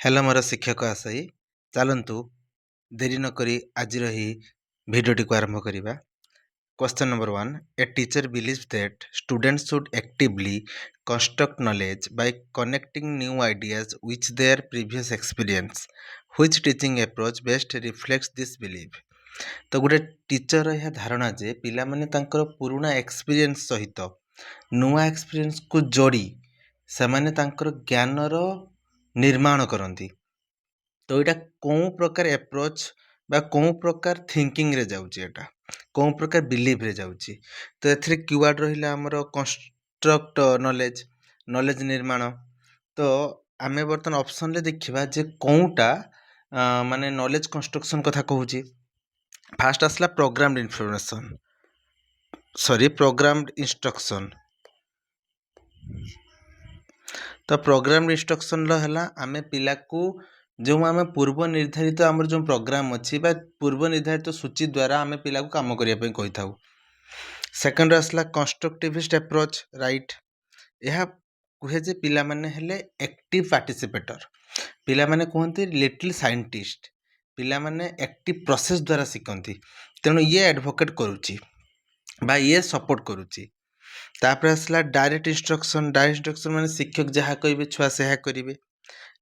Hello मोर शिक्षक आशायी चलतु देरी नकरी आज भिडियोटी को आरंभ करवा। Question number 1 a teacher believes that students should actively construct knowledge by connecting new ideas with their previous experience which teaching approach best reflects this believe. तो गोटे टीचर यह धारणा जे पिला माने तांकर पुराना एक्सपीरियंस सहित नुआ एक्सपीरियंस को जोड़ी से माने तांकर ज्ञानर निर्माण करती। तो यहाँ कौन प्रकार एप्रोच बा कौन प्रकार थिंकिंग रे जाउची, एटा कौन प्रकार बिलीव रे जाउची। तो एथिरे कीवर्ड रहिला हमर कंस्ट्रक्ट नॉलेज, नॉलेज निर्माण। तो आमे बर्तन ऑप्शन रे देखिबा जे कोनटा माने नॉलेज कंस्ट्रक्शन कथा कहूची। फास्ट आसला programmed information, sorry programmed instruction. तो प्रोग्राम इंस्ट्रक्शन है आम पिला को जो आम पूर्व निर्धारित आम जो प्रोग्राम अच्छी पूर्व निर्धारित सूची द्वारा आम पिला को कम करने कही था। सेकेंड आसला कंस्ट्रक्टिविस्ट अप्रोच, राइट। यह कहे जे पिला माने हेले एक्टिव पार्टिसिपेटर, पिला माने कहते लिटिल साइंटिस्ट, पिला माने एक्टिव प्रोसेस द्वारा शिखती। तेणु ये एडवोकेट करुच्ची बा ये सपोर्ट करुच्ची। तापर आसला डायरेक्ट इंस्ट्रक्शन, डायरेक्ट इंस्ट्रक्शन माने शिक्षक जहाँ कहे छुआ से करेंगे।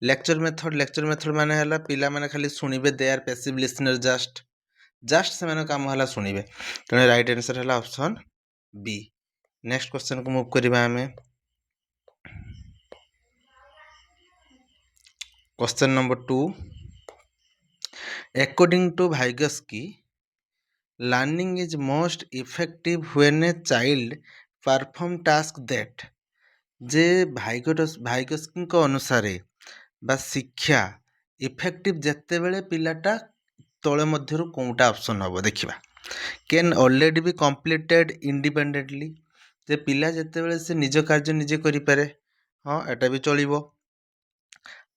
लेक्चर मेथड, लेक्चर मेथड माने हला पिला माने खाली सुनिबे, they are passive listener, just से माने काम हला सुनिबे। तेणु राइट आंसर हला ऑप्शन बी। नेक्स्ट क्वेश्चन को मूव करबा हमें। Question number 2 according to Vygotsky learning is most effective when a child perform task that. जे भाइगस्की अनुसार बा शिक्षा इफेक्टिव जिते बड़े पिलाटा तले मध्य कौटा ऑप्शन हम देखा। Can already be completed independently, जे पिला जिते बड़े से निज कार्य निजे करें, हाँ एटा भी चलो।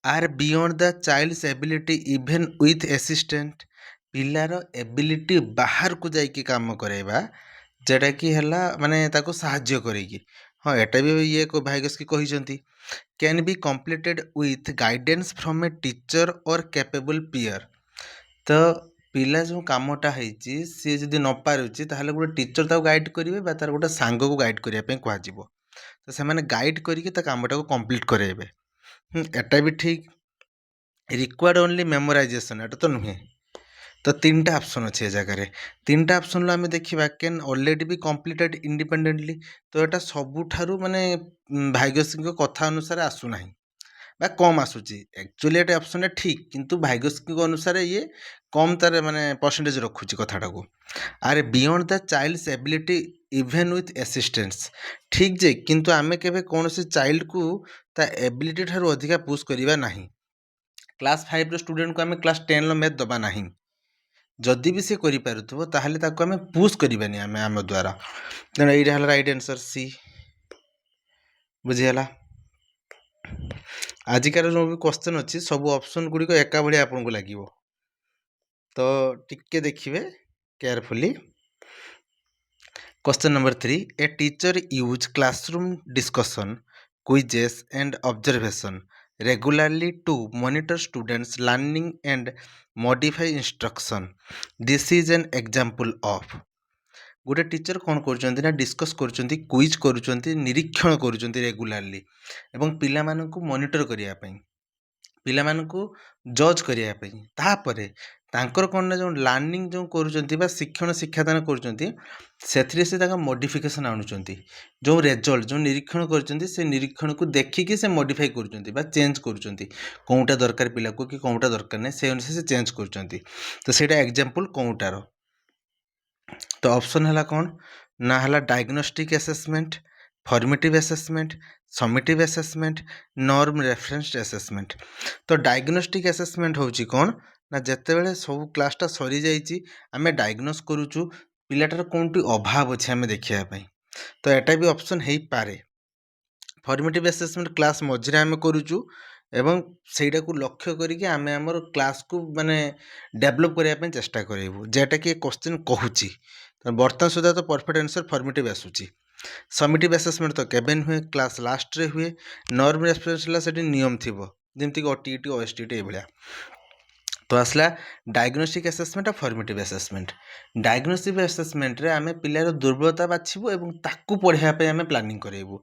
Are beyond the child's ability even with assistant, पिलार एबिलिटी बाहर को जाइए काम कराइबा जेटा कि हला माने ताको साहाଯ୍य करेगी, हाँ एटा भी ये भाइगस्की कहिसंती। Can be completed with guidance from a teacher और कैपेबल पीयर। तो पिला जो कामटा होइची सी जदि न पारुची ताहले गोटे टीचर ताको गाइड करिवे बा तार गोटे सांग को गाइड करिया पे कहजिवो। तो से माने गाइड करिके ता कामटा को कंप्लीट कराइबे। एटा भी ठीक। रिक्वायर्ड ओनली मेमोराइजेशन, एटा तो नुहे। तो तीनटा ऑप्शन अच्छे जगह, तीनटा ऑप्शन आम देखा। कैन ऑलरेडी भी कंप्लीटेड इंडिपेंडेंटली, तो यहाँ सबुठारु माने भाइगस्की कथा अनुसार आसुना बा कम आसूची। एक्चुअली ये ऑप्शन ठीक, किंतु भाइगस्की अनुसार ये कम तार माने परसेंटेज रखुची कथाटा को। Are beyond the child's ability even with assistance, ठीक जे किंतु आमे केबे कोनोसी चाइल्ड को ता एबिलिटी ठारू अधिका पुश करिबा नाही। क्लास 5 रो स्टूडेंट को आमे क्लास 10 रो मैथ दबा नाही, जदि भी सी करि पारुथबो ताहले ताको आमे पुश करिबानी आमे आम द्वारा। तेणु एइटा हला राइट आंसर सी। बुझिगला। आजिकार जो भी क्वेश्चन अच्छी सब ऑप्शन गुड़िक एका भाई आपको लगे, तो टिके देखिए carefully. Question number 3 a teacher use classroom discussion quizzes and observation regularly to monitor students learning and modify instruction, this is an example of. गोटे टीचर कौन कर डिस्कस कर क्विज कर निरीक्षण कर रेगुलारली एवं पिला मानकु मॉनिटर करने पिला मानकु जज करने तापरे तांकर कौन ना जो लर्निंग जो कर शिक्षण शिक्षादान कर मॉडिफिकेशन आणुचंती। जो रिजल्ट जो निरीक्षण कर से निरीक्षण को देखिकी से मॉडिफाई कर चेंज कर कौटा दरकार पिला को कि कौटा दरकार नहीं से अनुसार से चेंज कर। तो सेटा एग्जांपल कौटार। तो ऑप्शन है कौन ना है diagnostic assessment, formative assessment, summative assessment, norm reference assessment. तो डायग्नोस्टिक असेसमेंट होची कौन ना जिते बड़े सब क्लासटा सरी जाइए आम डायग्नोस करुचु पिलाटार कौनटी अभाव अच्छे आम देखापी, तो यहाँ भी ऑप्शन हो पारे। फॉर्मेटिव असेसमेंट क्लास मझे आम करुचु एवं सेटा को लक्ष्य करके आम आमर क्लास को माने डेभलप करने चेष्टा करूँ जेटा कि क्वेश्चन कहूँ। बर्तमान सुधा तो परफेक्ट आंसर फॉर्मेटिव आसूची। समेटिव असेसमेंट तो केबे हुए क्लास लास्ट रे हुए। नॉर्म रेफरेंस से नियम थी ଯେମିତିକି OTET OSTET ଏଇଭଳିଆ। तो आसला डायग्नोस्टिक आसेसमेंट और फॉर्मेटिव आसेसमेंट। डायग्नोस्टिक आसेसमेंट आम पिलार दुर्बलता बाछिबु एवं ताकू पढ़ाई आम प्लानिंग करेबु।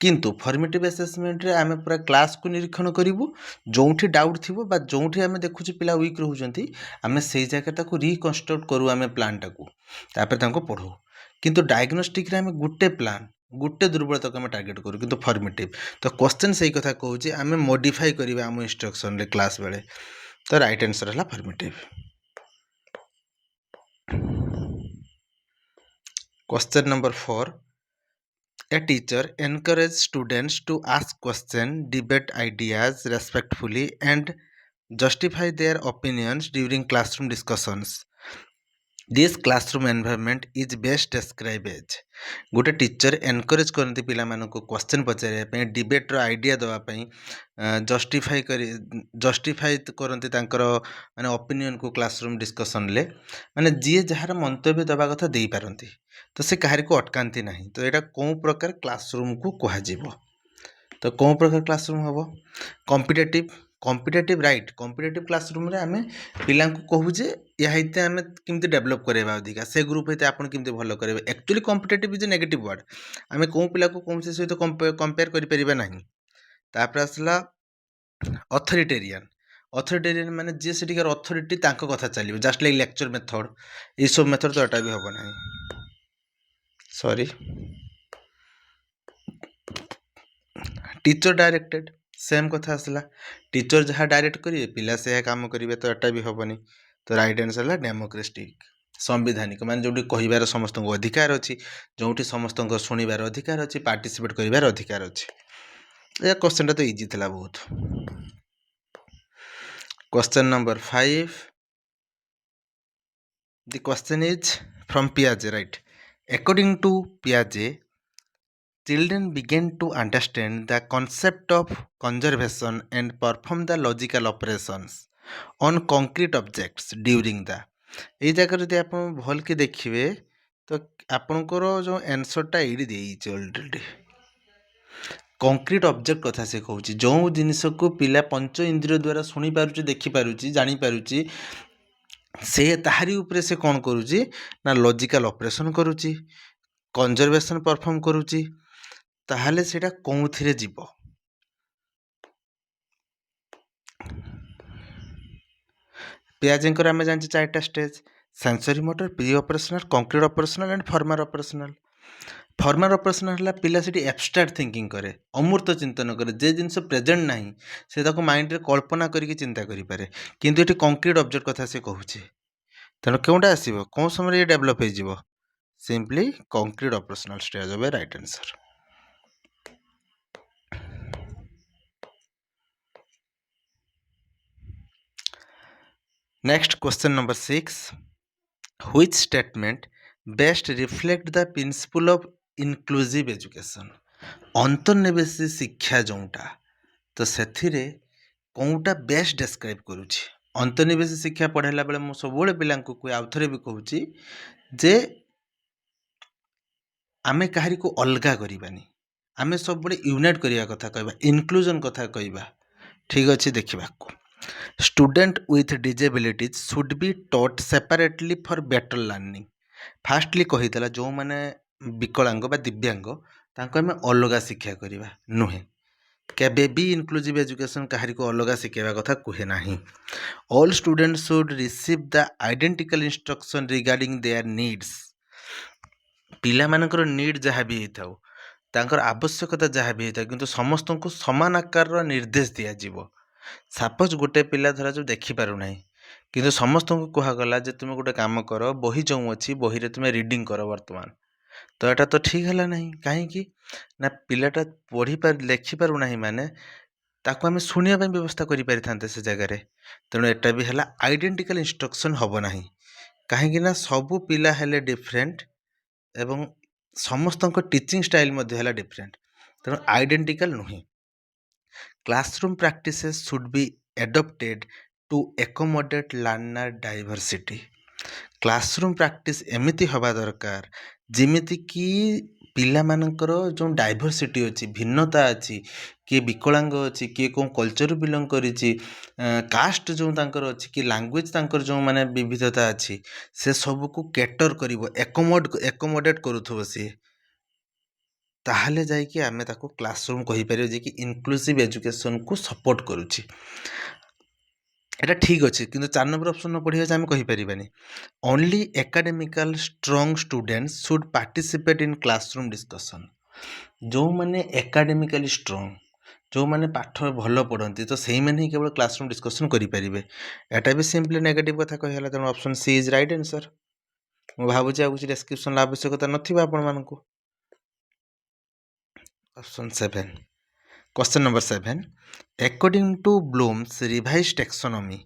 किंतु फॉर्मेटिव आसेसमेंट आम पूरा क्लास को निरीक्षण करूँ, जोठी डाउट थी जोठी आम देखुचे पिला वीक रोचंती आम से जगह ताको रिकन्स्ट्रक्ट करूँ आम प्लान टाकू तापर पढ़ू। किंतु डायग्नोस्टिक आम गोटे प्लान गोटे दुर्बलता को आम टार्गेट करूँ, किंतु फॉर्मेटिव तो क्वेश्चन से कथा कहूँ आम मॉडिफाई करवा आम इंस्ट्रक्शन रे क्लास बेले। तो राइट आंसर है formative. Question number 4, a teacher encourages students to ask questions, debate ideas respectfully and justify their opinions during classroom discussions. This classroom environment is best described as। गोटे teacher encourage करती पिला मानक question पचारे, डिबेट्र idea देवाई, justify करती माने opinion को classroom discussion ले माने जी जार मंतव्य देवा कथा दे पारती, तो से कहार को अटकाती ना। तो यहाँ कौ प्रकार क्लासरूम को कह, तो कौ प्रकार क्लासरूम हम competitive competitive right competitive classroom रे आमे पिला को कहू जे या हिते आमे किमती डेवलप करेबा अधिका से ग्रुप हिते आपण किमती भलो करेबे। Actually competitive is negative word, आमे को पिला को कौन से सहित कंपेयर करि परिबा नाही। तापर आसला अथॉरिटेरियन। अथॉरिटेरियन माने जे सेटिकार अथॉरिटी तांको कथा चलिबो, जस्ट लाइक लेक्चर मेथड ई सब मेथड तो एटा भी होबो नाही। सॉरी, टीचर डायरेक्टेड सेम कथा आसला, टीचर जहाँ डायरेक्ट करेंगे पिला से काम करेंगे, तो एटा भी हेनी। तो राइट आंसर है डेमोक्रेटिक संविधानिक, माने जो कहबार समस्त अधिकार अच्छी, जो समस्त शुणवार अधिकार अच्छी, पार्टिसिपेट कर अधिकार अच्छी। यह क्वेश्चन तो इजी था बहुत। Question number 5, the question is from पियाजे, राइट। अकॉर्डिंग टू पियाजे, children began to understand the concept of conservation and perform the logical operations on concrete objects during the। ये जगह यदि आप भल के देखिए तो आपनकर जो आंसरटा ये देइछ ऑलरेडी। कंक्रीट ऑब्जेक्ट कथा से कहूँ, जो जिनस को पिला पंच इंद्रिय द्वारा शुणी पारुची, देखि पारुची, जानी पारुची, से ताहारी उपरे से कौन करुची ना लॉजिकल ऑपरेशन करुची, कंजर्वेशन परफॉर्म करुची। ताहले सेटा कौथिरे जीव? पियाजेंकर आमे जानछि 4टा stage, sensory motor, pre operational, concrete operational and formal operational. Formal operational पिला सेठी एब्स्ट्रैक्ट थिंकिंग करे, अमूर्त चिंतन करे, जे जिनस प्रेजेंट नाही से ताको माइंड रे कल्पना करिके चिंता करि पारे। किंतु एठी कंक्रीट ऑब्जेक्ट कथा से कहूछि, तेणु केउटा आसीबो, कोन समय ये डेवलप हो जीवो? सिंपली कंक्रीट ऑपरेशनल स्टेज होबे right answer. Next, question number 6, which statement best reflect the principle of inclusive education? अंतर्निवेशी शिक्षा जोटा, तो सेथिरे कौटा बेस्ट डिस्क्राइब करुछि? अंतर्निवेशी शिक्षा पढ़ाइला बेले मु सब पिला को आउ थरे भी कहूछि जे आमे कहारी को अलगा करिबानी, आमे सब बड़े यूनाइट करिया कथा कहबा, इनक्लूजन कथा कहबा। ठीक अछि, देखिबा को student with disabilities should be taught separately for better learning. Fastly कहीदेला जो माने विकलांग बा दिव्यांग तांको आमे अलगा शिक्षा करिबा नुहे, केबे भी इनक्लूसिव एजुकेशन कहारी को अलगा शिखेबा कथा कहे नाही। All student should receive the identical instruction regarding their needs. पिला मानकर नीड जहाँ भी होता तांकर आवश्यकता जहाँ भी होता, किंतु समस्त को समान आकार निर्देश दिया जीवो। सपोज गोटे पिला धरा जो देखि पारु नाही, किंतु समस्त को कहगला जे तुम गोटे काम कर, बही जो अच्छी बही रे तुम रीडिंग कर वर्तमान, तो एटा तो ठीक है नहीं। कहीं ना पिलाटा पढ़ी पार लेखि पारु नाही माने ताको आमे सुनिया पे व्यवस्था करि पारि थांते से जगह रे। तेणु एटा भी हला आइडेंटिकल इंस्ट्रक्शन हबो नाही, कहीं ना सबु पिला हेले डिफरेंट एवं समस्त टीचिंग स्टाइल मध्य हला डिफरेंट, तेणु आइडेंटिकल नुहे। Classroom practices should be adopted to accommodate learner diversity. Classroom practice एमिति हवा दरकार जिमिति कि ପିଲାମାନଙ୍କର ଯେଉଁ ଡାଇଭର୍ସିଟି ଅଛି, ଭିନ୍ନତା ଅଛି, କିଏ ବିକଳାଙ୍ଗ ଅଛି, କିଏ କେଉଁ କଲଚରରୁ ବିଲଙ୍ଗ କରିଛି, କାଷ୍ଟ ଯେଉଁ ତାଙ୍କର ଅଛି, କି ଲାଙ୍ଗୁଏଜ ତାଙ୍କର ଯେଉଁ ମାନେ ବିବିଧତା ଅଛି, ସେ ସବୁକୁ କେଟର କରିବ, ଏକୋମୋଡେଟ୍ କରୁଥିବ ସିଏ, ତାହେଲେ ଯାଇକି ଆମେ ତାକୁ କ୍ଲାସରୁମ୍ କହିପାରିବା ଯେ କି ଇନକ୍ଲୁସିଭ୍ ଏଜୁକେସନକୁ ସପୋର୍ଟ କରୁଛି। ଏଇଟା ଠିକ୍ ଅଛି, କିନ୍ତୁ 4 ନମ୍ବର ଅପସନ୍ ପଢ଼ିବା ଯେ ଆମେ କହିପାରିବାନି। Only academically strong students should participate in classroom discussion. ଯେଉଁମାନେ ଏକାଡେମିକାଲି ଷ୍ଟ୍ରଙ୍ଗ, ଯେଉଁମାନେ ପାଠ ଭଲ ପଢ଼ନ୍ତି, ତ ସେଇମାନେ ହିଁ କେବଳ କ୍ଲାସରୁମ୍ ଡିସ୍କସନ୍ କରିପାରିବେ। ଏଇଟା ବି ସିମ୍ପଲି ନେଗେଟିଭ୍ କଥା କହିହେଲା, ତେଣୁ option C is right answer. ମୁଁ ଭାବୁଛି ଆଉ କିଛି ଡେସ୍କ୍ରିପସନ୍ର ଆବଶ୍ୟକତା ନଥିବ ଆପଣମାନଙ୍କୁ। Option 7, question number 7, according to Bloom's revised taxonomy,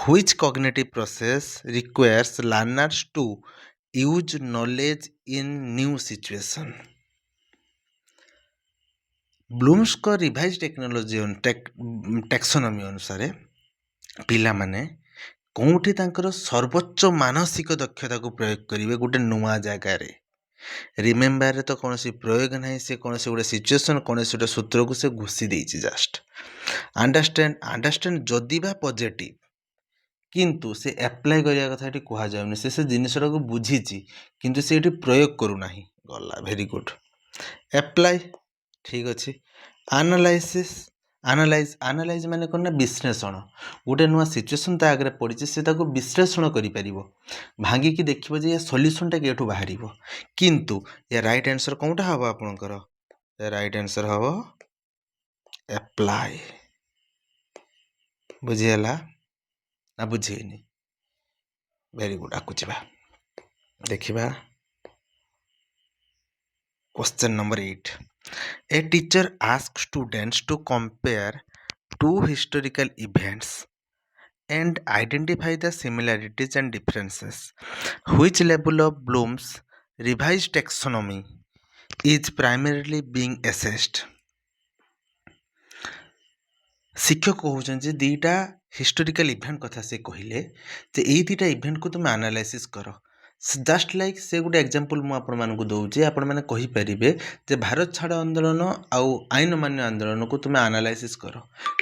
which cognitive process requires learners to use knowledge in new situation? ବ୍ଲୁମ୍ସଙ୍କ ରିଭାଇଜ୍ ଟାକ୍ସୋନମି ଅନୁସାରେ ପିଲାମାନେ କେଉଁଠି ତାଙ୍କର ସର୍ବୋଚ୍ଚ ମାନସିକ ଦକ୍ଷତାକୁ ପ୍ରୟୋଗ କରିବେ ଗୋଟେ ନୂଆ ଜାଗାରେ। ରିମେମ୍ବରରେ ତ କୌଣସି ପ୍ରୟୋଗ ନାହିଁ, ସେ କୌଣସି ଗୋଟେ ସିଚୁଏସନ୍, କୌଣସି ଗୋଟେ ସୂତ୍ରକୁ ସେ ଘୋଷି ଦେଇଛି ଜଷ୍ଟ। ଆଣ୍ଡରଷ୍ଟାଣ୍ଡ ଯଦି ବା ପଜିଟିଭ୍, କିନ୍ତୁ ସେ ଆପ୍ଲାଏ କରିବା କଥା ଏଠି କୁହାଯାଉନି। ସେ ଜିନିଷଟାକୁ ବୁଝିଛି କିନ୍ତୁ ସେ ଏଠି ପ୍ରୟୋଗ କରୁନାହିଁ। ଗଲା, ଭେରି ଗୁଡ୍। ଆପ୍ଲାଏ, ଠିକ୍ ଅଛି। ଆନାଲାଇଜ୍ ମାନେ କ'ଣ ନା ବିଶ୍ଳେଷଣ। ଗୋଟେ ନୂଆ ସିଚୁଏସନ୍ ତା ଆଗରେ ପଡ଼ିଛି, ସେ ତାକୁ ବିଶ୍ଳେଷଣ କରିପାରିବ, ଭାଙ୍ଗିକି ଦେଖିବ ଯେ ଏ ସଲ୍ୟୁସନ୍ଟା କେଉଁଠୁ ବାହାରିବ। କିନ୍ତୁ ଏ ରାଇଟ୍ ଆନ୍ସର୍ କେଉଁଟା ହେବ ଆପଣଙ୍କର? ଏ ରାଇଟ୍ ଆନ୍ସର୍ ହେବ ଆପ୍ଲାଏ। ବୁଝିହେଲା ନା ବୁଝିହେଇନି? Very good. ଆଗକୁ ଯିବା, ଦେଖିବା question number 8. A teacher asks students to compare two historical events and identify the similarities and differences. Which level of Bloom's revised taxonomy is primarily being assessed? ଶିକ୍ଷକ କହୁଛନ୍ତି ଯେ ଦୁଇଟା ହିଷ୍ଟୋରିକାଲ ଇଭେଣ୍ଟ କଥା ସେ କହିଲେ ଯେ ଏଇ ଦୁଇଟା ଇଭେଣ୍ଟକୁ ତୁମେ ଆନାଲାଇସିସ୍ କର। ଜଷ୍ଟ ଲାଇକ୍ ସେ ଗୋଟେ ଏକ୍ଜାମ୍ପଲ୍ ମୁଁ ଆପଣମାନଙ୍କୁ ଦେଉଛି, ଆପଣମାନେ କହିପାରିବେ ଯେ ଭାରତ ଛାଡ଼ ଆନ୍ଦୋଳନ ଆଉ ଆଇନ ଅମାନ୍ୟ ଆନ୍ଦୋଳନକୁ ତୁମେ ଆନାଲାଇସିସ୍ କର,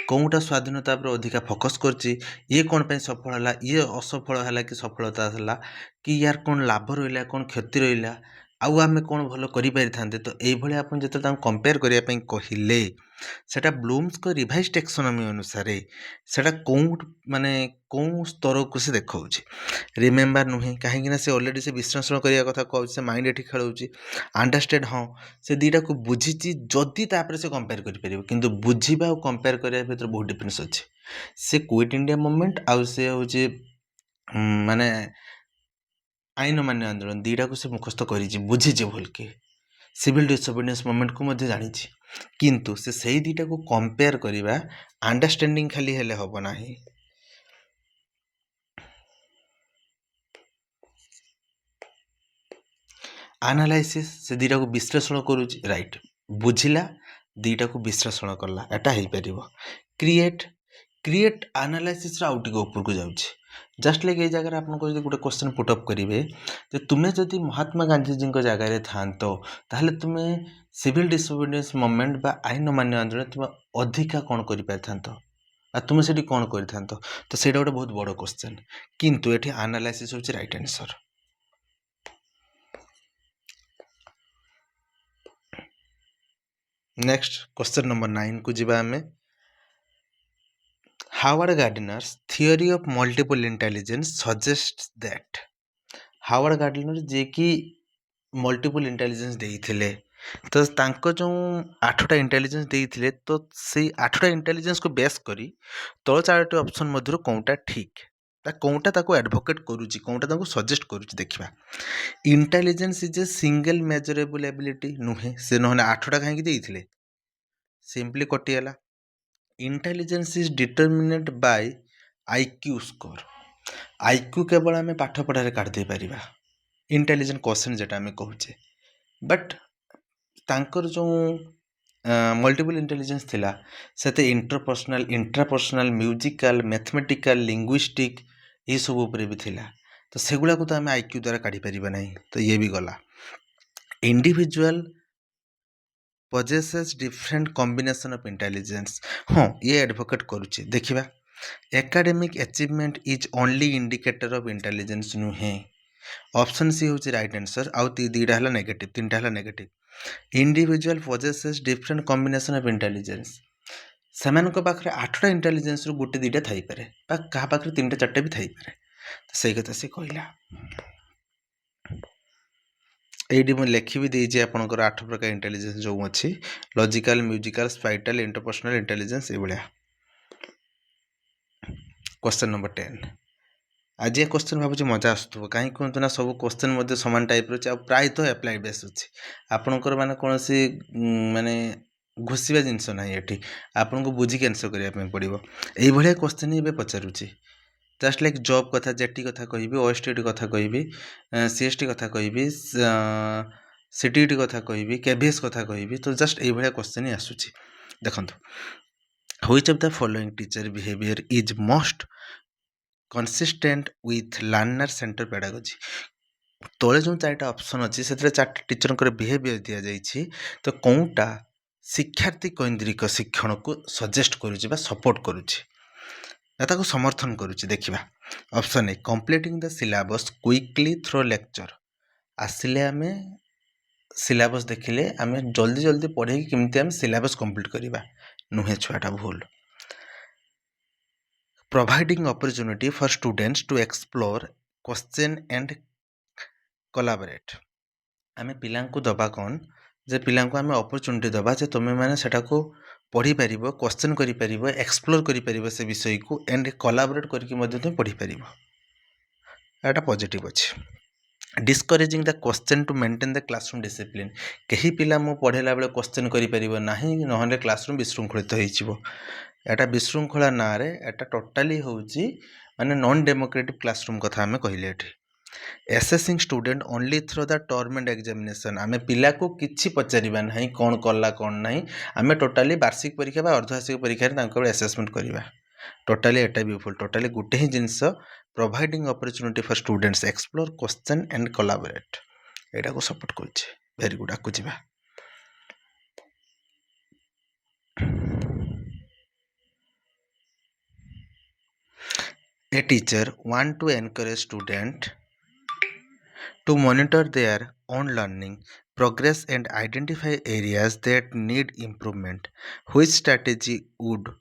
କେଉଁଟା ସ୍ୱାଧୀନତା ଉପରେ ଅଧିକା ଫୋକସ୍ କରିଛି, ଇଏ କ'ଣ ପାଇଁ ସଫଳ ହେଲା, ଇଏ ଅସଫଳ ହେଲା କି ସଫଳତା ହେଲା, କି ୟାର କ'ଣ ଲାଭ ରହିଲା, କ'ଣ କ୍ଷତି ରହିଲା, ଆଉ ଆମେ କ'ଣ ଭଲ କରିପାରିଥାନ୍ତେ। ତ ଏଇଭଳି ଆପଣ ଯେତେବେଳେ ତାଙ୍କୁ କମ୍ପେୟାର କରିବା ପାଇଁ କହିଲେ, ସେଟା ବ୍ଲୁମ୍ସଙ୍କ ରିଭାଇଜ୍ ଟାକ୍ସୋନମି ଅନୁସାରେ ସେଟା କେଉଁ ସ୍ତରକୁ ସେ ଦେଖାଉଛି। ରିମେମ୍ବର ନୁହେଁ, କାହିଁକିନା ସେ ଅଲରେଡ଼ି ସେ ବିଶ୍ଳେଷଣ କରିବା କଥା କହୁଛି, ସେ ମାଇଣ୍ଡ ଏଠି ଖେଳଉଛି। ଆଣ୍ଡରଷ୍ଟାଣ୍ଡ, ହଁ ସେ ଦୁଇଟାକୁ ବୁଝିଛି ଯଦି ତାପରେ ସେ କମ୍ପେୟାର କରିପାରିବ, କିନ୍ତୁ ବୁଝିବା ଆଉ କମ୍ପେୟାର କରିବା ଭିତରେ ବହୁତ ଡିଫରେନ୍ସ ଅଛି। ସେ କୁଇଟ୍ ଇଣ୍ଡିଆ ମୁଭମେଣ୍ଟ ଆଉ ସେ ହେଉଛି ମାନେ ଆଇନ ଅମାନ୍ୟ ଆନ୍ଦୋଳନ, ଦୁଇଟାକୁ ସେ ମୁଖସ୍ଥ କରିଛି, ବୁଝିଛି ଭଲକି। ସିଭିଲ୍ ଡିସୋବିଡ଼ିଏନ୍ସ ମୁଭମେଣ୍ଟକୁ ମଧ୍ୟ ଜାଣିଛି, କିନ୍ତୁ ସେ ସେଇ ଦୁଇଟାକୁ କମ୍ପେୟାର କରିବା ଆଣ୍ଡରଷ୍ଟାଣ୍ଡିଂ ଖାଲି ହେଲେ ହେବ ନାହିଁ। ଆନାଲାଇସିସ୍, ସେ ଦୁଇଟାକୁ ବିଶ୍ଳେଷଣ କରୁଛି, ରାଇଟ୍। ବୁଝିଲା, ଦୁଇଟାକୁ ବିଶ୍ଳେଷଣ କଲା, ଏଟା ହେଇପାରିବ। କ୍ରିଏଟ୍ ଆନାଲାଇସିସ୍ର ଆଉ ଟିକେ ଉପରକୁ ଯାଉଛି। ଜଷ୍ଟ ଲାଇକ୍ ଏଇ ଜାଗାରେ ଆପଣଙ୍କୁ ଯଦି ଗୋଟେ କ୍ୱେଶ୍ଚନ୍ ପୁଟ୍ ଅପ୍ କରିବେ ଯେ ତୁମେ ଯଦି ମହାତ୍ମା ଗାନ୍ଧୀଜୀଙ୍କ ଜାଗାରେ ଥାଆନ୍ତ, ତାହେଲେ ତୁମେ ସିଭିଲ୍ ଡିସୋବିଡ଼ିଏନ୍ସ ମୁଭମେଣ୍ଟ ବା ଆଇନ ଅମାନ୍ୟ ଆନ୍ଦୋଳନ ତୁମେ ଅଧିକା କ'ଣ କରିପାରିଥାନ୍ତ, ବା ତୁମେ ସେଠି କ'ଣ କରିଥାନ୍ତ? ତ ସେଇଟା ଗୋଟେ ବହୁତ ବଡ଼ କ୍ୱେଶ୍ଚନ୍, କିନ୍ତୁ ଏଠି ଆନାଲାଇସିସ୍ ହେଉଛି right answer. Next question number 9 କୁ ଯିବା ଆମେ। Howard Gardner's theory of multiple intelligence suggest that. Howard Gardner ଯିଏକି ମଲ୍ଟିପଲ୍ ଇଣ୍ଟେଲିଜେନ୍ସ ଦେଇଥିଲେ, ତ ତାଙ୍କ ଯେଉଁ 8ଟା ଇଣ୍ଟେଲିଜେନ୍ସ ଦେଇଥିଲେ, ତ ସେଇ 8ଟା ଇଣ୍ଟେଲିଜେନ୍ସକୁ ବେସ୍ କରି ତଳ 4ଟି ଅପସନ୍ ମଧ୍ୟରୁ କେଉଁଟା ଠିକ୍, କେଉଁଟା ତାକୁ ଆଡ଼ଭୋକେଟ୍ କରୁଛି, କେଉଁଟା ତାକୁ ସଜେଷ୍ଟ କରୁଛି, ଦେଖିବା। Intelligence is a single measurable ability, ନୁହେଁ, ସେ ନହେଲେ 8ଟା କାହିଁକି ଦେଇଥିଲେ, ସିମ୍ପଲି କଟିଗଲା। Intelligence is determined by IQ score. IQ କେବଳ ଆମେ ପାଠ ପଢ଼ାରେ କାଢ଼ିଦେଇ ପାରିବା, ଇଣ୍ଟେଲିଜେନ୍ସ କୋସେଣ୍ଟ ଯେଟା ଆମେ କହୁଛେ, ବଟ୍ ତାଙ୍କର ଯେଉଁ ମଲ୍ଟିପଲ୍ ଇଣ୍ଟେଲିଜେନ୍ସ ଥିଲା, ସେଥିରେ ଇଣ୍ଟରପର୍ସନାଲ୍, ଇଣ୍ଟ୍ରାପର୍ସନାଲ୍, ମ୍ୟୁଜିକାଲ୍, ମ୍ୟାଥମେଟିକାଲ୍, ଲିଙ୍ଗୁଇଷ୍ଟିକ୍ ଏଇସବୁ ଉପରେ ବି ଥିଲା। ତ ସେଗୁଡ଼ାକୁ ତ ଆମେ ଆଇକ୍ୟୁ ଦ୍ୱାରା କାଢ଼ିପାରିବା ନାହିଁ, ତ ଇଏ ବି ଗଲା। Individual possesses different combination of intelligence। हाँ ये एडवोकेट करुचे देखिबा academic achievement is only indicator of intelligence नुहे। ऑप्शन सी हूँ राइट आंसर आउ दीटा है नेगेटिव तीनटा है negative. Individual possesses different combination of intelligence सेମାନଙ୍କ ପାଖରେ 8ଟା ଇଣ୍ଟେଲିଜେନ୍ସରୁ ଗୋଟେ ଦୁଇଟା ଥାଇପାରେ ବା କାହା ପାଖରେ 3ଟା 4ଟା ବି ଥାଇପାରେ ତ ସେଇ କଥା ସେ କହିଲା। ଏଇଠି ମୁଁ ଲେଖି ବି ଦେଇଛି ଆପଣଙ୍କର 8 ପ୍ରକାର ଇଣ୍ଟେଲିଜେନ୍ସ ଯେଉଁ ଅଛି ଲଜିକାଲ ମ୍ୟୁଜିକାଲ ସ୍ପାଇଟାଲ ଇଣ୍ଟରପର୍ସନାଲ ଇଣ୍ଟେଲିଜେନ୍ସ ଏଇଭଳିଆ। क्वेश्चन नंबर 10 आज ये क्वेश्चन भावुँ मजा आसुव कहीं कहतु ना सब क्वेश्चन मध्य सामान टाइप रही है प्रायतः एप्लाइड बेस अच्छी आपणकर माने कौन सी माने घुषा जिनस ना ये आपन को बुझिक आंसर करने पड़ो ये क्वेश्चन ही पचारूँ जस्ट लाइक जॉब कथा जेटी कथा कहि ओएसटी कथा कहि सीएसटी कथा कहि सीटीटी कथा कहि केवीएस कथा कहि तो जस्ट ये क्वेश्चन ही आसूँ देखो which of the following teacher behaviour is most consistent with learner centre pedagogy तले जो 4टा ऑप्शन अच्छी से 4टा टीचर बिहेवियर दि जाइए तो कौनटा शिक्षार्थी केन्द्रिक शिक्षण को सजेस्ट करुच्ची सपोर्ट करुच्ची समर्थन करुच्ची देखिबा। Option A completing the syllabus quickly through lecture आसिले आमे सिलेबस देखिले आमे जल्दी जल्दी पढ़े केमती आमे सिलेबस कंप्लीट करिबा नुहे छुआटा भूल। Providing opportunity for students to explore question and collaborate आमे पिला को दबा कौन जे पिला को आमे अपॉर्चुनिटी दबा जे तुमे माने सेटा को पढ़ी पारिबो क्वेश्चन करि पारिबो एक्सप्लोर करि पारिबो से विषय को एंड कोलैबोरेट करके मध्य तुम पढ़ी पारिबो एटा पॉजिटिव अछि। Discouraging the question to maintain the classroom discipline कहीं पिला मु पढ़ेला बेले क्वेश्चन करि पारिबो नाही नहले क्लासरूम विशृंखलित होइचिबो एटा विशृंखला ना रे एटा टोटली होउची माने नॉन डेमोक्रेटिक क्लासरूम कथा हमें कहले एठी। Assessing student only through the term and examination आमे पिला को किछि पचारिबा नाही कोन कला कोन नाही आमे टोटली वार्षिक परीक्षा बा अर्धवार्षिक परीक्षा रे तांको असेसमेंट करिबा टोटली एटा भी फुल टोटली गुटे ही जिंस providing opportunity for students explore question and collaborate एटा को सपोर्ट करछि वेरी गुड आकु जिबा। A teacher want to encourage student to monitor their own learning progress and identify areas that need improvement. Which strategy would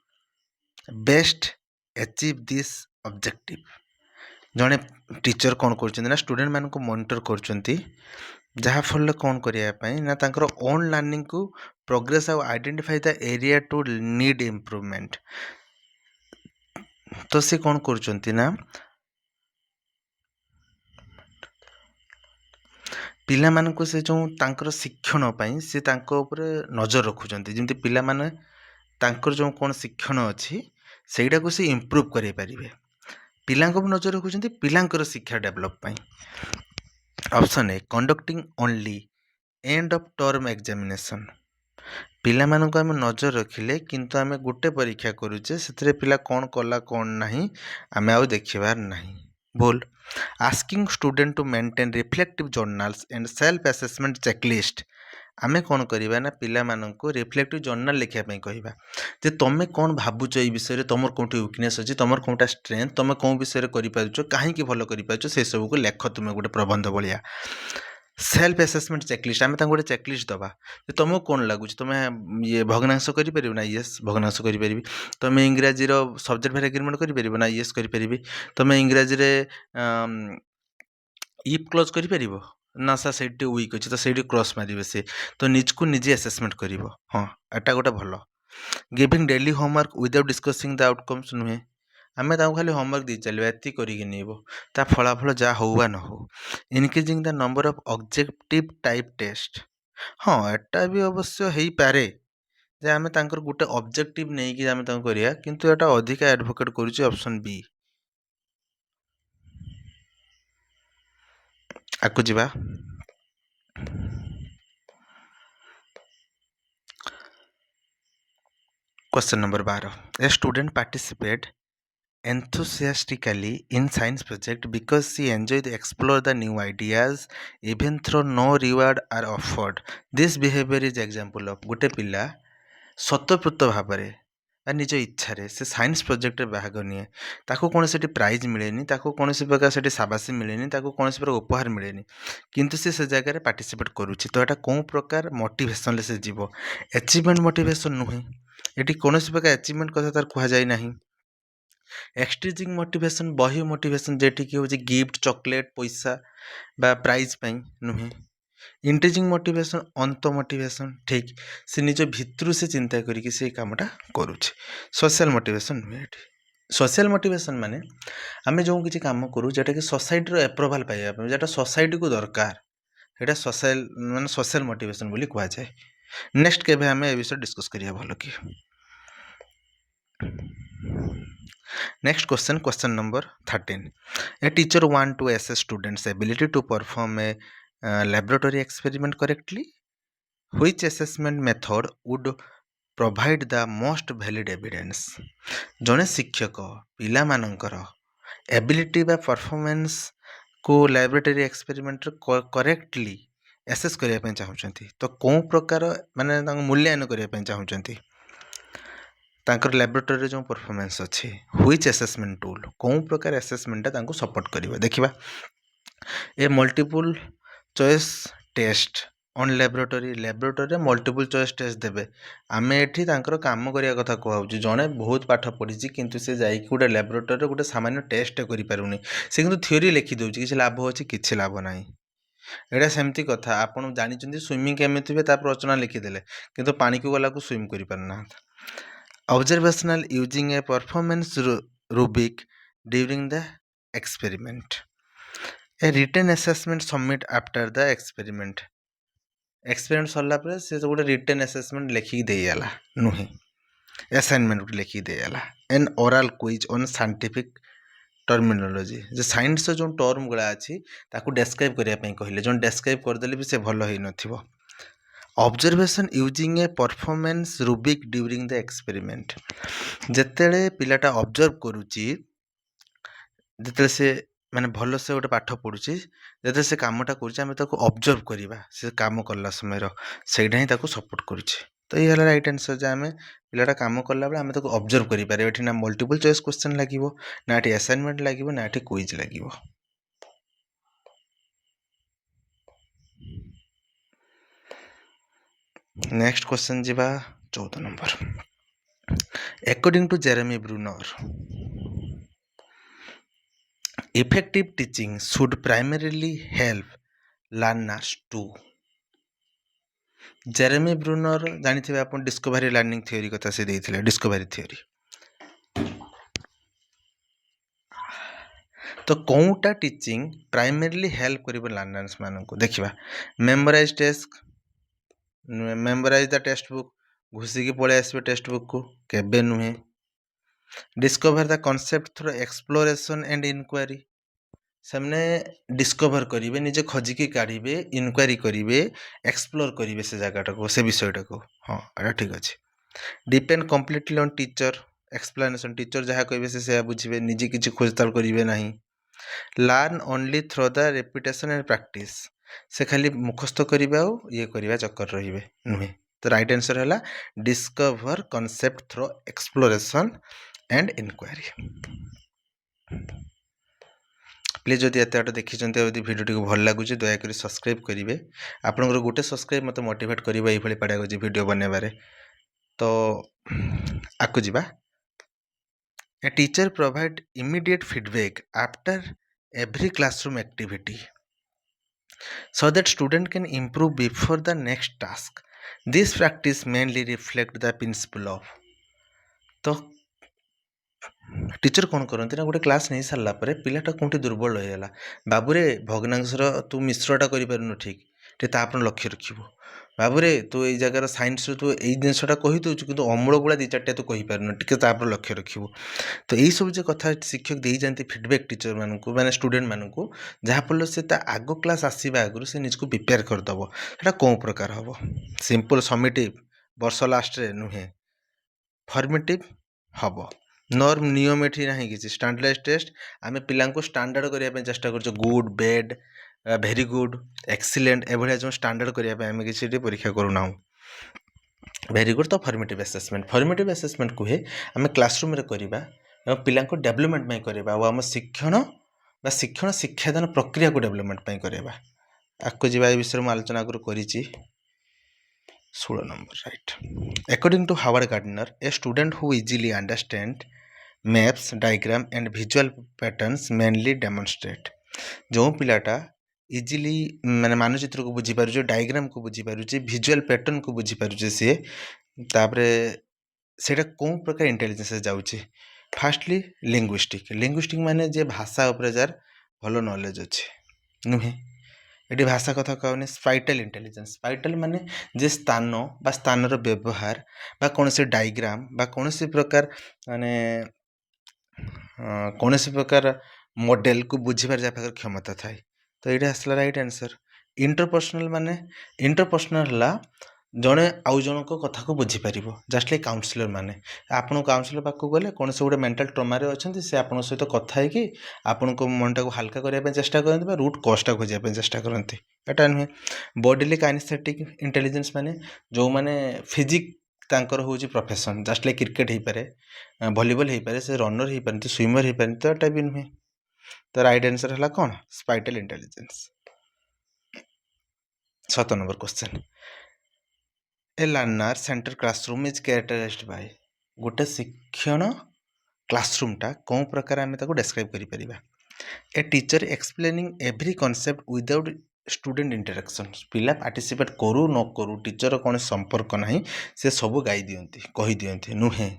best achieve this objective? जड़े teacher कौन कर student मान को monitor कर जहाँफल कौन करने ना तांकर ओन लर्निंग को प्रोग्रेस आउ identify the area to need improvement तो सी कौन कर पिला मानक से जो तांकर शिक्षण पाई से तांको ऊपर नजर रखुचंती जेमती पिला माने तांकर जो कौन शिक्षण अच्छी सेटा को से इम्प्रूव करें पारे पिला को भी नजर रखुचंती पिलांकर शिक्षा develop pi. Option a conducting only end of term examination पिला मानक आम नजर रखिले किंतु आम गोटे परीक्षा करुचे से पिला कौन कला कौन नहीं आम आउ देखिबार नहीं भूल। Asking student to maintain reflective journals and self assessment checklist आमे कौन करवा ना पिला मानक रिफ्लेक्टिव जर्नल लिखापी कहवा जे तुम कौन भावुच ये विषय तुम कौटी वीकनेस अच्छी तुम कौटा स्ट्रेंथ तुम कौन विषय कर कहीं भल कर से सब को लेख तुम गोटे प्रबंध भाया। सेल्फ असेसमेंट चेकलिस्ट आम गोटे चेकलिस्ट दबा तुमको कौन लगुच तुम ये भग्नांश कर ना येस भग्नांश करी तुम इंग्राजी सब्जेक्ट भेर एग्रीमेंट कर ना येस करी तुम इंग्राजी इफ क्लोज कर ना सा से वीक अच्छे तो से क्रॉस मारे से तो निज को निजे असेसमेंट कर हाँ एटा गोटे भल। Giving daily homework without discussing the outcomes नुहे आमे खाली होमवर्क दी चलिए एति करब ता फलाफल जहाँ हो न हो। Increasing the number of objective type test हाँ एटा भी अवश्य हो पारे जे आमे तांकर गोटे ऑब्जेक्टिव नहीं कि आमे तांको करिया किंतु एटा अधिक एडवोकेट करूची ऑप्शन बी आकु जिबा। Question number 12 a student participate enthusiastically in science project because she enjoyed to explore the new ideas even though no reward are offered. This behavior is example of ଗୋଟେ ପିଲା ସ୍ୱତଃପ୍ରତ ଭାବରେ ବା ନିଜ ଇଚ୍ଛାରେ ସେ science ପ୍ରୋଜେକ୍ଟରେ ଭାଗ ନିଏ। ତାକୁ କୌଣସି ସେଠି ପ୍ରାଇଜ୍ ମିଳେନି, ତାକୁ କୌଣସି ପ୍ରକାର ସେଠି ସାବାସୀ ମିଳେନି, ତାକୁ କୌଣସି ପ୍ରକାର ଉପହାର ମିଳେନି, କିନ୍ତୁ ସେ ଜାଗାରେ ପାର୍ଟିସିପେଟ୍ କରୁଛି। ତ ଏଇଟା କେଉଁ ପ୍ରକାର ମୋଟିଭେସନ୍ରେ ସେ ଯିବ? ଆଚିଭମେଣ୍ଟ ମୋଟିଭେସନ୍ ନୁହେଁ, ଏଠି କୌଣସି ପ୍ରକାର ଆଚିଭମେଣ୍ଟ କଥା ତାର କୁହାଯାଇ ନାହିଁ। ଏକ୍ସଟ୍ରିଜିଂ ମୋଟିଭେସନ୍ ବହି ମୋଟିଭେସନ୍ ଯେଠିକି ହେଉଛି ଗିଫ୍ଟ, ଚକୋଲେଟ୍, ପଇସା ବା ପ୍ରାଇଜ୍ ପାଇଁ ନୁହେଁ। ଇଣ୍ଟ୍ରିଜିଂ ମୋଟିଭେସନ୍ ଅନ୍ତ ମୋଟିଭେସନ୍, ଠିକ୍ ସେ ନିଜ ଭିତରୁ ସେ ଚିନ୍ତା କରିକି ସେ କାମଟା କରୁଛି। ସୋସିଆଲ୍ ମୋଟିଭେସନ୍ ନୁହେଁ ଏଠି। ସୋସିଆଲ୍ ମୋଟିଭେସନ୍ ମାନେ ଆମେ ଯେଉଁ କିଛି କାମ କରୁ ଯେଉଁଟାକି ସୋସାଇଟିର ଆପ୍ରୁଭାଲ୍ ପାଇବା ପାଇଁ, ଯେଉଁଟା ସୋସାଇଟିକୁ ଦରକାର, ସେଇଟା ସୋସିଆଲ୍ ମୋଟିଭେସନ୍ ବୋଲି କୁହାଯାଏ। ନେକ୍ସଟ କେବେ ଆମେ ଏ ବିଷୟରେ ଡିସ୍କସ୍ କରିବା ଭଲ କି। Next question number 13. A teacher want to assess students' ability to perform a laboratory experiment correctly. Which assessment method would provide the most valid evidence? ଜଣେ ଶିକ୍ଷକ ପିଲାମାନଙ୍କର ଏବିଲିଟି ବା ପରଫର୍ମାନ୍ସ को ଲାବୋରେଟୋରୀ ଏକ୍ସପେରିମେଣ୍ଟରେ କରେକ୍ଟଲି ଆସେସ୍ କରିବା ପାଇଁ ଚାହୁଁଛନ୍ତି। ତ କେଉଁ ପ୍ରକାର ମାନେ ତାଙ୍କୁ ମୂଲ୍ୟାୟନ କରିବା ପାଇଁ ଚାହୁଁଛନ୍ତି ତାଙ୍କର ଲାବୋରେଟୋରୀରେ ଯେଉଁ ପରଫର୍ମାନ୍ସ ଅଛି, ହୁଇଚ୍ ଆସେସମେଣ୍ଟ ଟୁଲ୍, କେଉଁ ପ୍ରକାର ଆସେସମେଣ୍ଟଟା ତାଙ୍କୁ ସପୋର୍ଟ କରିବ। ଦେଖିବା, a multiple choice test on ଲାବୋରେଟୋରୀରେ ମଲ୍ଟିପୁଲ୍ ଚଏସ୍ ଟେଷ୍ଟ ଦେବେ। ଆମେ ଏଠି ତାଙ୍କର କାମ କରିବା କଥା କୁହାହେଉଛି। ଜଣେ ବହୁତ ପାଠ ପଢ଼ିଛି କିନ୍ତୁ ସେ ଯାଇକି ଗୋଟେ ଲାବୋରେଟୋରୀରେ ଗୋଟେ ସାମାନ୍ୟ ଟେଷ୍ଟ କରିପାରୁନି, ସେ କିନ୍ତୁ ଥିଓରି ଲେଖିଦେଉଛି। କିଛି ଲାଭ ଅଛି? କିଛି ଲାଭ ନାହିଁ। ଏଇଟା ସେମିତି କଥା, ଆପଣ ଜାଣିଛନ୍ତି ସୁଇମିଂ କେମିତି ହୁଏ, ତାପରେ ରଚନା ଲେଖିଦେଲେ କିନ୍ତୁ ପାଣିକୁ ଗଲାକୁ ସୁଇମ୍ କରିପାରୁନାହାନ୍ତି। Observational using a performance rubric during the experiment. A written assessment submit after the experiment. Experiment सरला पर से गोटे रिटेन असेसमेंट लिखिकी देला नुहे, असाइनमेंट गोटे लिखिकी देला। An oral quiz on scientific terminology, जो साइंस जो टर्म गुड़ा अच्छी ताकू डेस्क्राइब करने कहले, जो डेस्क्राइब करदेले भी से भल हो नथिबो। Observation using a performance rubric during the experiment, जेतेले पिलाटा ऑब्जर्व करुची, जेतेले से माने भल से गोटे पाठ पढ़ुची, जेतेले से कामटा करुची, आमे ताको ऑब्जर्व करिबा से काम करला समय रो, सेटा ही ताको सपोर्ट करुची। तो ये हला राइट आंसर, जे आमे पिलाटा काम करला बेले आमे ताको ऑब्जर्व करि पारे। एठी ना मल्टीपल चॉइस क्वेश्चन लागिवो, ना एठी असाइनमेंट लागिवो, ना एठी क्विज लागिवो। नेक्स्ट क्वेश्चन जीवा 14 number. According to Jeremy Bruner, effective teaching should primarily help learners to. Jerome Bruner जानिथिबे आपण डिस्कवरी लर्निंग थ्योरी कथा से देइथिले, डिस्कवरी थ्योरी। तो कोनटा टीचिंग प्राइमरीली हेल्प करिवो लर्नर्स माननको? देखिबा, मेमोराइज द टेक्स्ट बुक, घुसिकी पळे आसबे टेक्स्ट बुक को, केबे नुहे। Discover the concept through exploration and inquiry, सेमने डिस्कवर करिवे, निजे खोजिकी काढिबे, इनक्वारी करिवे, एक्सप्लोर करिवे से जगहटा को, से विषयटा को। हाँ, एटा ठीक अछि। Depend completely on teacher explanation, teacher जहाँ कहबे से बुझिबे, निजे किछि खोजताल करिवे नाही। Learn only through the repetition and practice, से खाली मुखस्थ करिवे आ ये करिवा चक्कर रहिबे नुहे। तो राइट आंसर है discover concept through exploration and inquiry. Please जदि एत देखी भिडियो भल लगुच दयाक सब्सक्राइब करेंगे। आपंकर गोटे सब्सक्राइब मत मोटिवेट कर पढ़ाई भिडियो बनवारे। तो आकु जीवा। A teacher provide immediate feedback after every classroom activity so that student can improve before the next task. This practice mainly reflect the principle of. तो टीचर कौन करती ना, गोटे क्लास नहीं सारा पर पिलाटा कौटी दुर्बल रहीगला, बाबूरे भग्नांशर तू मिश्रटा करूँ ठीक टे लक्ष्य रखिबू। बाबूरे तू ये जगार साइंस तू ये जिनसा कहीदे कि अमूल गुड़ा 2-4 तू कहींपार टे लक्ष्य रखिबू। तो यही सब जो कथा शिक्षक दे जाती फीडबैक टीचर मानक माने स्टूडेंट मानक, जहाँफल से आग क्लास आसवा आगु से निजको प्रिपेयर करदेव। से कौन प्रकार हम सिंपल समिटिव वर्ष लास्ट रे नुहे, फॉर्मेटिव हम नॉर्म नियम एठी नाही किछि स्टैंडर्डाइज टेस्ट आमे पिलांको स्टैंडर्ड करिया पे चेष्टा करछो good bad very good excellent एभलिया जो स्टैंडर्ड करिया पे आमे किछि परीक्षा करूना वेरी गुड तो फॉर्मेटिव असेसमेंट कुहे आमे क्लासरूम रे करिबा एवं पिलांको डेवलपमेंट पई करिबा आ हम शिक्षण शिक्षादान प्रक्रिया को डेवलपमेंट पई करिबा आको जिबा ए विषय में आलोचना करिछि 16 number right according to Howard Gardner a student who easily understand maps diagram and visual patterns mainly demonstrate जो पिलाटा इजीली माने मानचित्र को बुझी पारुचे डायग्राम को बुझी पारुचे विजुअल पैटर्न को बुझी पारुचे सी तापरे सेटा कौन प्रकार इंटेलिजेंस जाउचे फास्टली लिंग्विस्टिक माने जे भाषा उपरे जार भलो नॉलेज अच्छे नुहे एटी भाषा कथा कहने स्पाइटल इंटेलिजेंस स्पाइटल माने जे स्थान बा स्थानर व्यवहार बा कौनसी डायग्राम बा कौनसी प्रकार माने कौनसी प्रकार मॉडल को बुझीबार जा पाखर क्षमता थाए तो ये आसला राइट आंसर इंटरपर्सनल माने इंटरपर्सनल ला जड़े आउ जन कथा को बुझीपर जस्ट लाइक काउनसिलर माने आपन काउनसिलर पाक गले कौन से गोटे मेंटल ट्रमारे अच्छा से आप सहित कथा है आपण को मन टाक हल्का करने चेष्टा करते रूट कॉजटा खोजा चेष्टा करते एटा नुहे बॉडीली काइनेस्थेटिक इंटेलिजेंस माने जो माने फिजिक तांकर होची प्रोफेशन जस्ट लाइक क्रिकेट हो पारे वॉलीबॉल हो पारे से रनर हो पारती स्विमर हो पारती तो एटा भी नुहे तो राइट आंसर है कौन spatial intelligence 7 number question a learner centred classroom is characterised by गोटे शिक्षण क्लासरूमटा कौन प्रकार आम डेस्क्राइब करिपरिबा a teacher explaining every concept without student interaction पिला पार्टिसिपेट करू न करू टीचर कौन संपर्क ना से सब गाई दियंती कही दियंती नुहे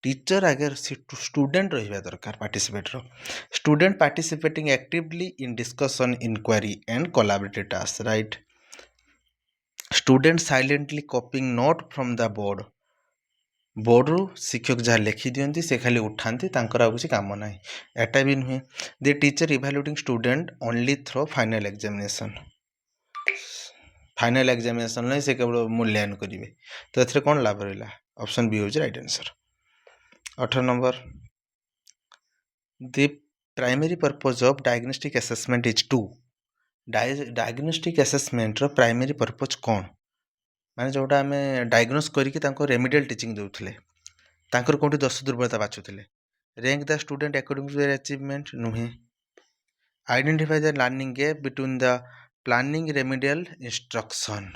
टीचर आगे स्टूडेंट रहिबा दरकार participator student participating actively in discussion inquiry and collaborative task right student silently copying note from the board शिक्षक जहाँ लिखि दियंती से खाली उठाती तांकर किसी काम ना एटा भी नुहे the teacher evaluating student only through final examination नहीं से केवल मूल्यांकन करेंगे तो ये कौन लाभ रहा ऑप्शन बी हूँ right answer 18 number the primary purpose of diagnostic assessment is to diagnostic assessment रो प्राइमरी पर्पज कौन माने जोटा आम डायग्नोस करके रेमिडियल टीचिंग देउथिले तांकर कोठी दोष दुर्बलता बाछुथिले rank the student according to their achievement नुहे identify the learning gap between the planning remedial instruction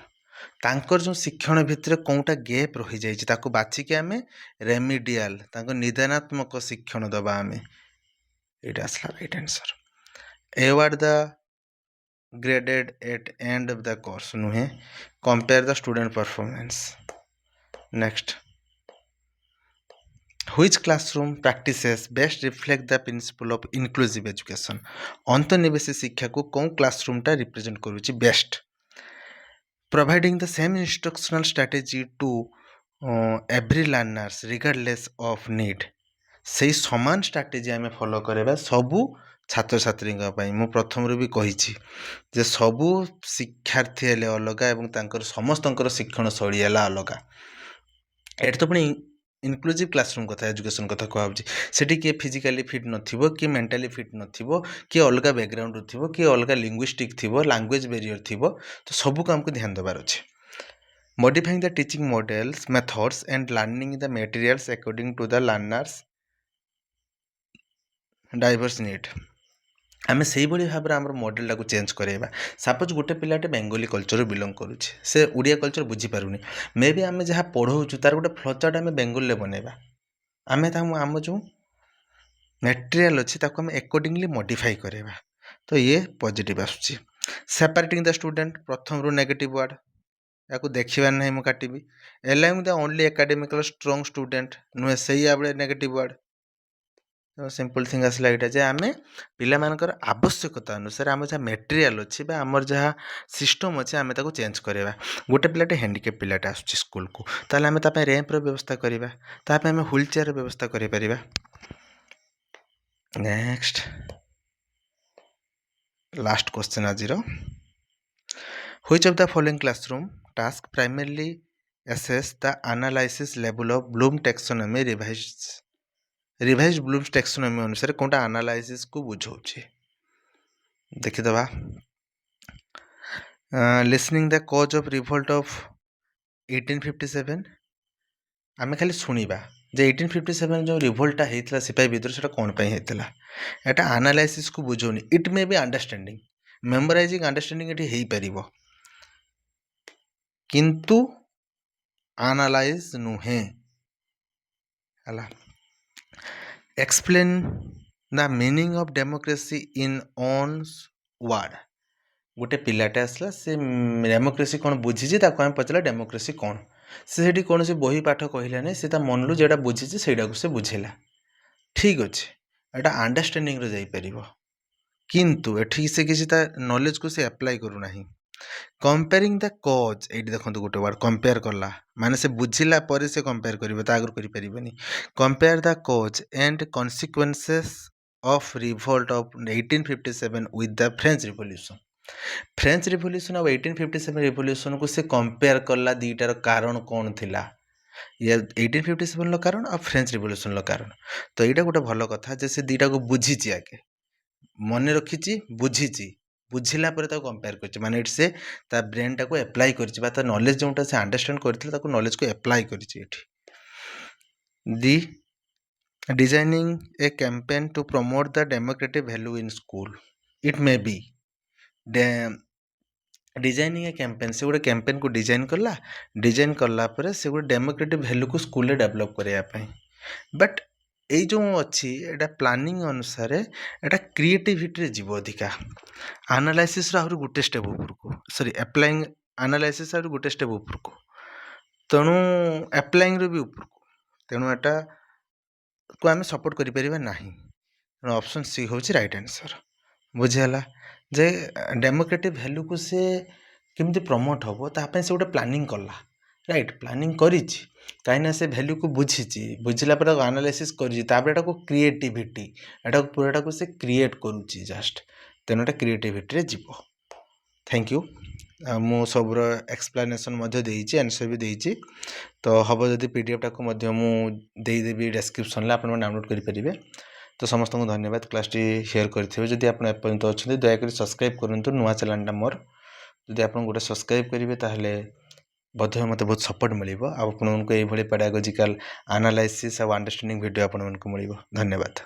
तांकर जो शिक्षण भितर कौटा गैप रही जाइए ताको बाछिके आम रेमिडियल निदानात्मक शिक्षण दबा आम ये आसला right answer award the graded at end of the course नुहे compare the student performance next which classroom practices best reflect the principle of inclusive education अंतर्निवेशी शिक्षा को कौन क्लासरूमटा रिप्रेजेंट करुच्ची best providing the same instructional strategy to every learners regardless of need से समान strategy आम फॉलो करवा सबू छात्र छात्री मु प्रथम भी कही जे सबू शिक्षार्थी हेले अलग एवं समस्त शिक्षण शैली है अलग ये तो पुणी इनक्लूसिव क्लासरूम कथा एजुकेशन कथा कहूँ सेठी किए फिजिकली फिट नथिबो कि मेंटली फिट नथिबो कि अलग बैकग्राउंड थिबो कि अलग लिंग्विस्टिक थिबो लैंग्वेज बैरियर थिबो तो सबू को हमको ध्यान देवार अच्छे modifying the teaching models methods and learning the materials according to the learners diverse need आम से भाव में आम मॉडल टाक चेंज करवा सपोज गोटे पिलाटे बेंगली कल्चर बिलंग करुच्छे से ओडिया कल्चर बुझीपारूनी मे बी आम जहाँ पढ़ाऊँ तार गोटे फ्लोचार्ट आम बेंगली बनवा आम आम जो मटेरियल अच्छी आम अकॉर्डिंगली मॉडिफाई करवा तो ये पॉजिटिव आसूँ सेपरेटिंग द स्टूडेंट प्रथम रू नेगेटिव वर्ड या देखा ना मुझे काटिबी ailing the only academical strong student नुहे से नेगेटिव वर्ड सिंपल थिंग आसला यहाँ जे आम पिला मानकर आवश्यकता अनुसार आम जहाँ मटेरियल अच्छी आमर जहाँ सिस्टम अच्छे आम चेंज करवा गोटे पिलाटे हैंडिकेप पिलाटे आसूँ स्कूल को ताले आम ताप रैंपर व्यवस्था करवा ताप आम व्हील चेयर व्यवस्था करें नेक्स्ट लास्ट क्वेश्चन आज which of the following classroom task primarily assess the analysis level of Bloom taxonomy revised revise Bloom's taxonomy अनुसार कौनटा एनालाइसिस को बुझाऊे देखीदबा listening the cause of revolt of 1857 आम खाली शुणा जे 1857 जो रिवोल्टा होता सिपाही विद्रोह से कौन होता एटा एनालाइसिस को बुझाऊनी it may be understanding memorizing understanding ये हो किंतु एनालाइज नुहे हला explain the meaning of democracy in one's word गोटे पिलाटे आसला से डेमोक्रेसी कौन बुझी आम पचारा डेमोक्रेसी कौन से कौन से बही पाठ कहला नहीं से मन जेटा बुझी से बुझेला ठीक अच्छे एटा अंडरस्टैंडिंग रे जाइपर किंतु एठी से किसी नॉलेज को से अप्लाई करूना कंपेयरिंग द कॉज ये देखो गोटे वर्ड कंपेयर कला माने से बुझिला पर से कंपेयर कर आगुरी करें compare the cause and consequences of revolt of 1857 with the French revolution और 1857 रिवोल्यूशन को से कंपेयर कला दीटार कारण कौन थिला ये 1857 कारण और फ्रेंच रिवोल्यूशन कारण तो यहाँ गोटे भल कथा जे से दीटा को बुझी आगे मन रखी बुझी बुझिला पर कंपेयर कर माने से ता ब्रेन टाको एप्लाई कर नॉलेज जोटा से अंडरस्टैंड करथिला नॉलेज को एप्लाई कर दी designing a campaign to promote the democratic value in school it may be designing a campaign से गोटे कैंपेन को डिजाइन कला पर से गोटे डेमोक्रेटिक वैल्यू को स्कूल डेवलप करने बट ये जो अच्छी एटा प्लानिंग अनुसार एटा क्रिएटिविटी जीव अधिका एनालाइसिस आहुरी गोटे स्टेप ऊपर को सॉरी अप्लाइंग एनालाइसिस आहुरी गोटे स्टेप ऊपर को तेणु अप्लाइंग भी ऊपर को तेणु एटा को आम सपोर्ट करें ना ऑप्शन सी हूँ राइट आंसर बुझीगला जे डेमोक्रेटिक वैल्यू को से केमती प्रमोट हम ताप से गोटे प्लानिंग कला राइट प्लानिंग करी कहीं से वैल्यू को बुझी बुझला पर एनालिसिस कर क्रिएटिविटी एटा पूराटा को से क्रिएट करुच्ची जस्ट तेणु एटा क्रिएटिविटी जीव थैंक यू मु सबूर एक्सप्लेनेशन देइछि आंसर भी देइछि तो हम जदि पीडीएफ टाक मुदेदेवी डिस्क्रिप्शन आप डाउनलोड करेंगे तो समस्त को धन्यवाद क्लास टी शेयर करेंगे जदि आप एपर्यंत अच्छा दयाकोरी सब्सक्राइब करूँ नुआ चैनल मोर जदि आप गोटे सब्सक्राइब करेंगे ताहले बोधे मत बहुत सपोर्ट मिल आपको ये पेडागोजिकल एनालाइसिस और अंडरस्टैंडिंग वीडियो आपको मिल धन्यवाद।